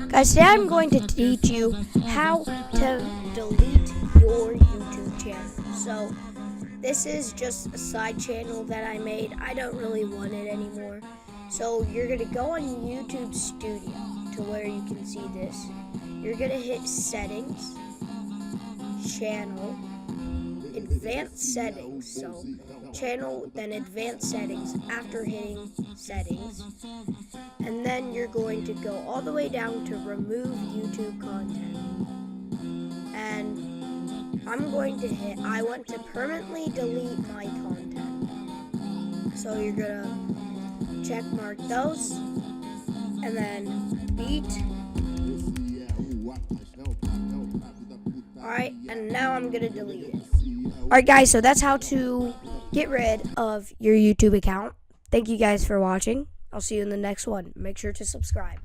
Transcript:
Guys, today I'm going to teach you how to delete your YouTube channel. So, this is just a side channel that I made. I don't really want it anymore. So, you're going to go on YouTube Studio to where you can see this. You're going to hit Settings, Channel, Advanced Settings. So, Channel, then Advanced Settings after hitting Settings. And then you're going to go all the way down to Remove YouTube Content. And I'm going to hit, I want to permanently delete my content. So you're going to check mark those. And then beat. Alright, and now I'm going to delete it. Alright guys, so that's how to get rid of your YouTube account. Thank you guys for watching. I'll see you in the next one. Make sure to subscribe.